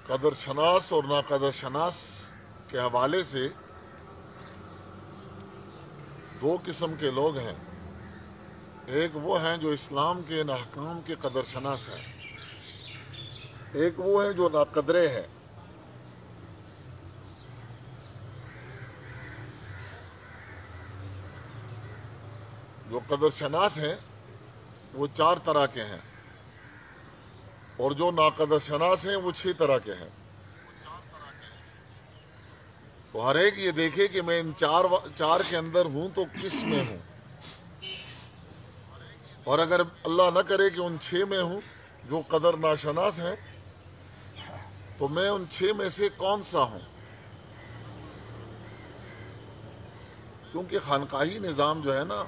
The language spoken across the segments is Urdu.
قدر شناس اور ناقدر شناس کے حوالے سے دو قسم کے لوگ ہیں. ایک وہ ہیں جو اسلام کے ان احکام کے قدر شناس ہیں، ایک وہ ہیں جو ناقدرے ہیں. جو قدر شناس ہیں وہ 4 طرح کے ہیں، اور جو ناقدر شناس ہیں وہ 6 طرح کے ہیں. تو ہر ایک یہ دیکھے کہ میں ان چار کے اندر ہوں تو کس میں ہوں، اور اگر اللہ نہ کرے کہ ان 6 میں ہوں جو قدر ناشناس ہیں، تو میں ان 6 میں سے کون سا ہوں. کیونکہ خانقاہی نظام جو ہے نا،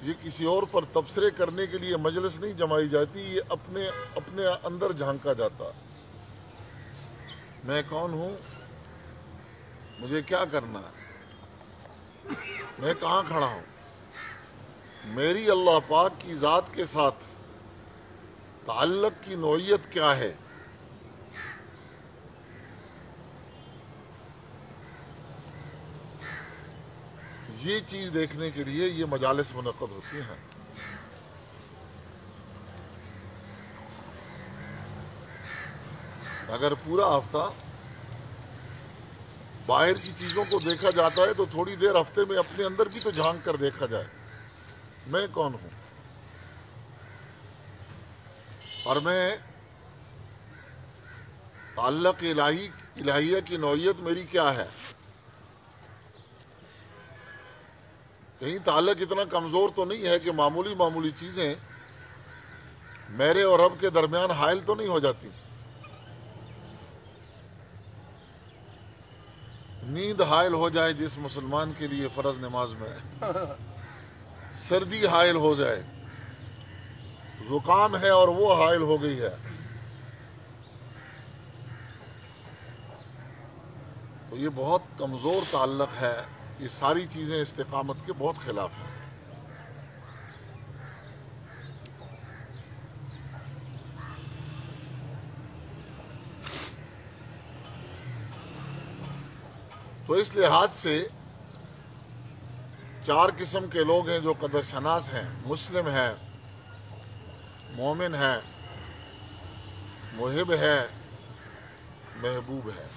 یہ کسی اور پر تبصرے کرنے کے لیے مجلس نہیں جمائی جاتی، یہ اپنے اندر جھانکا جاتا. میں کون ہوں، مجھے کیا کرنا ہے، میں کہاں کھڑا ہوں، میری اللہ پاک کی ذات کے ساتھ تعلق کی نوعیت کیا ہے. یہ چیز دیکھنے کے لیے یہ مجالس منعقد ہوتی ہیں. اگر پورا ہفتہ باہر کی چیزوں کو دیکھا جاتا ہے تو تھوڑی دیر ہفتے میں اپنے اندر بھی تو جھانک کر دیکھا جائے میں کون ہوں، اور میں تعلق الہیہ کی نوعیت میری کیا ہے. کہیں تعلق اتنا کمزور تو نہیں ہے کہ معمولی چیزیں میرے اور رب کے درمیان حائل تو نہیں ہو جاتی. نیند حائل ہو جائے جس مسلمان کے لیے فرض نماز میں، سردی حائل ہو جائے، زکام ہے اور وہ حائل ہو گئی ہے، تو یہ بہت کمزور تعلق ہے. یہ ساری چیزیں استقامت کے بہت خلاف ہیں. تو اس لحاظ سے 4 قسم کے لوگ ہیں جو قدر شناس ہیں. مسلم ہے، مومن ہے، محب ہے، محبوب ہے.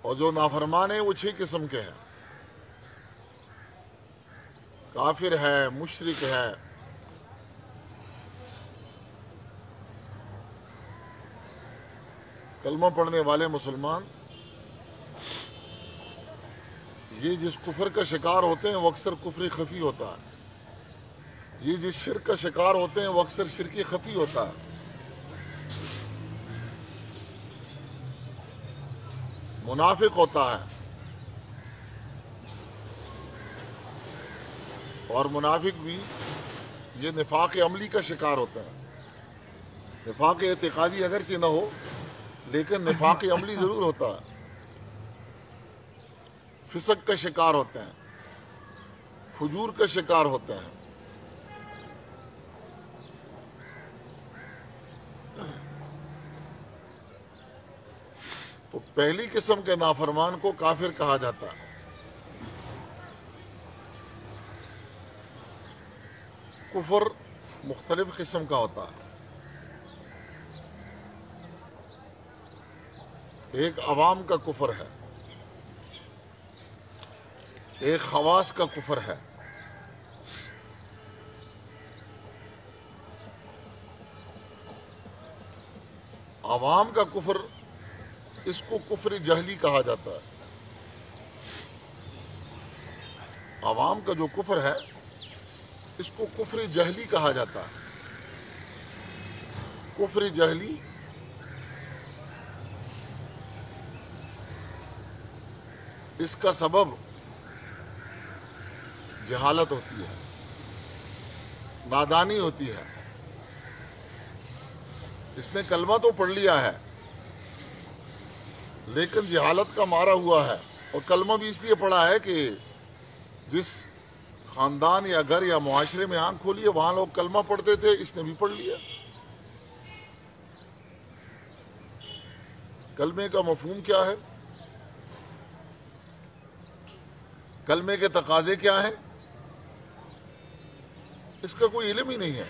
اور جو نافرمان ہیں وہ 6 قسم کے ہیں. کافر ہے، مشرک ہے، کلمہ پڑھنے والے مسلمان. یہ جس کفر کا شکار ہوتے ہیں وہ اکثر کفر خفی ہوتا ہے. یہ جس شرک کا شکار ہوتے ہیں وہ اکثر شرک خفی ہوتا ہے. منافق ہوتا ہے، اور منافق بھی یہ نفاق عملی کا شکار ہوتا ہے. نفاق اعتقادی اگرچہ نہ ہو لیکن نفاق عملی ضرور ہوتا ہے. فسق کا شکار ہوتے ہیں، فجور کا شکار ہوتے ہیں. تو پہلی قسم کے نافرمان کو کافر کہا جاتا ہے. کفر مختلف قسم کا ہوتا ہے. ایک عوام کا کفر ہے، ایک خواص کا کفر ہے. عوام کا کفر، اس کو کفر جہلی کہا جاتا ہے. عوام کا جو کفر ہے اس کو کفر جہلی کہا جاتا ہے. کفر جہلی اس کا سبب جہالت ہوتی ہے، نادانی ہوتی ہے. اس نے کلمہ تو پڑھ لیا ہے لیکن جہالت کا مارا ہوا ہے. اور کلمہ بھی اس لیے پڑھا ہے کہ جس خاندان یا گھر یا معاشرے میں آنکھ کھولی ہے وہاں لوگ کلمہ پڑھتے تھے، اس نے بھی پڑھ لیا. کلمے کا مفہوم کیا ہے؟ کلمے کے تقاضے کیا ہیں؟ اس کا کوئی علم ہی نہیں ہے.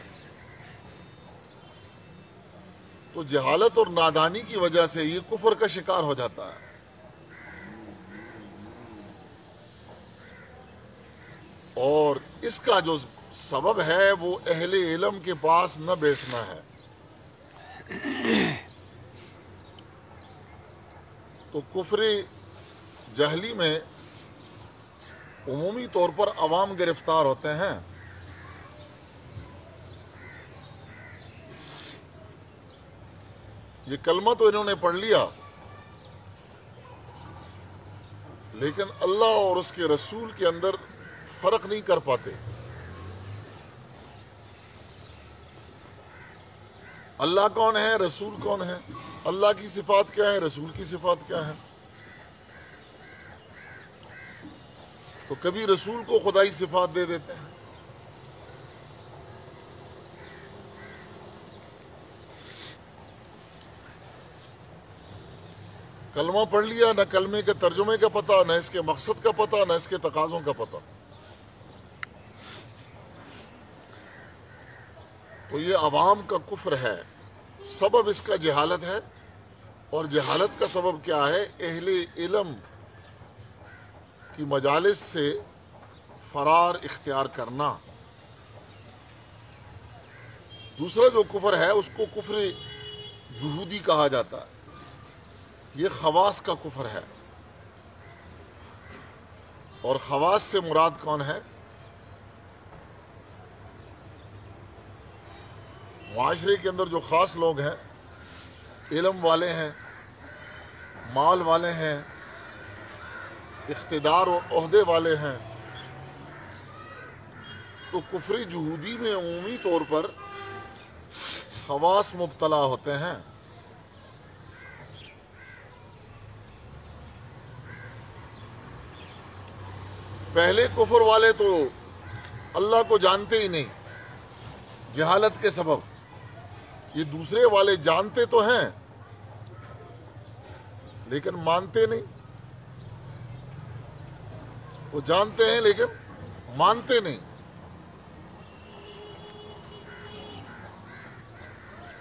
تو جہالت اور نادانی کی وجہ سے یہ کفر کا شکار ہو جاتا ہے. اور اس کا جو سبب ہے وہ اہل علم کے پاس نہ بیٹھنا ہے. تو کفر جہلی میں عمومی طور پر عوام گرفتار ہوتے ہیں. یہ کلمہ تو انہوں نے پڑھ لیا، لیکن اللہ اور اس کے رسول کے اندر فرق نہیں کر پاتے. اللہ کون ہے، رسول کون ہے، اللہ کی صفات کیا ہے، رسول کی صفات کیا ہے. تو کبھی رسول کو خدائی صفات دے دیتے ہیں، کلمہ پڑھ لیا، نہ کلمے کے ترجمے کا پتہ، نہ اس کے مقصد کا پتہ، نہ اس کے تقاضوں کا پتہ. تو یہ عوام کا کفر ہے. سبب اس کا جہالت ہے، اور جہالت کا سبب کیا ہے؟ اہل علم کی مجالس سے فرار اختیار کرنا. دوسرا جو کفر ہے اس کو کفر جہودی کہا جاتا ہے. یہ خواص کا کفر ہے. اور خواص سے مراد کون ہے؟ معاشرے کے اندر جو خاص لوگ ہیں، علم والے ہیں، مال والے ہیں، اقتدار و عہدے والے ہیں. تو کفر جہودی میں عمومی طور پر خواص مبتلا ہوتے ہیں. پہلے کفر والے تو اللہ کو جانتے ہی نہیں، جہالت کے سبب. یہ دوسرے والے جانتے تو ہیں لیکن مانتے نہیں. وہ جانتے ہیں لیکن مانتے نہیں.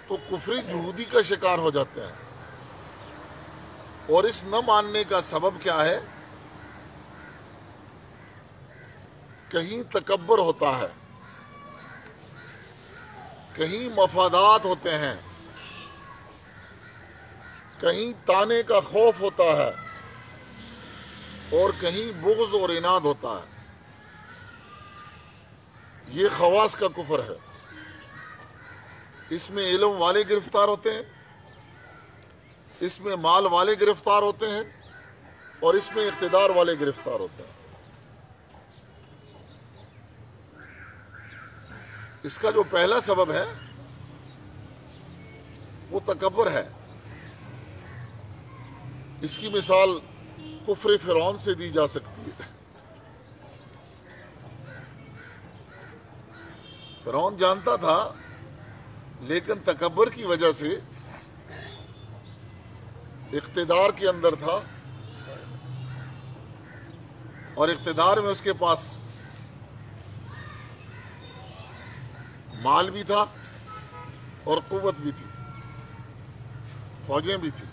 تو کفری جہودی کا شکار ہو جاتے ہیں. اور اس نہ ماننے کا سبب کیا ہے؟ کہیں تکبر ہوتا ہے، کہیں مفادات ہوتے ہیں، کہیں تانے کا خوف ہوتا ہے، اور کہیں بغض اور عناد ہوتا ہے. یہ خواص کا کفر ہے. اس میں علم والے گرفتار ہوتے ہیں، اس میں مال والے گرفتار ہوتے ہیں، اور اس میں اقتدار والے گرفتار ہوتے ہیں. اس کا جو پہلا سبب ہے وہ تکبر ہے. اس کی مثال کفر فرعون سے دی جا سکتی ہے. فرعون جانتا تھا لیکن تکبر کی وجہ سے اقتدار کے اندر تھا، اور اقتدار میں اس کے پاس مال بھی تھا اور قوت بھی تھی، فوجیں بھی تھی.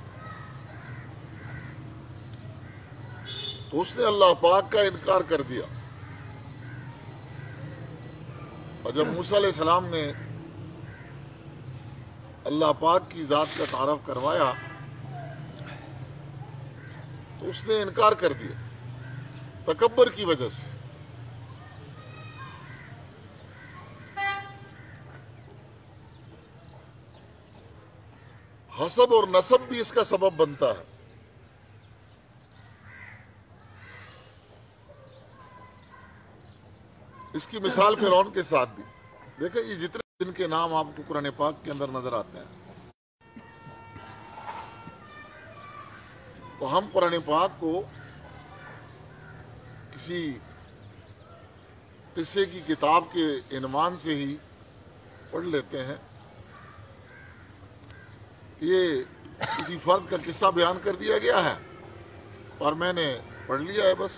تو اس نے اللہ پاک کا انکار کر دیا. اور جب موسیٰ علیہ السلام نے اللہ پاک کی ذات کا تعارف کروایا تو اس نے انکار کر دیا تکبر کی وجہ سے. حسب اور نسب بھی اس کا سبب بنتا ہے. اس کی مثال فرعون کے ساتھ بھی دیکھیں. یہ جتنے جن کے نام آپ کو قرآن پاک کے اندر نظر آتے ہیں، تو ہم قرآن پاک کو کسی قصے کی کتاب کے عنوان سے ہی پڑھ لیتے ہیں. یہ کسی فرد کا قصہ بیان کر دیا گیا ہے اور میں نے پڑھ لیا ہے بس.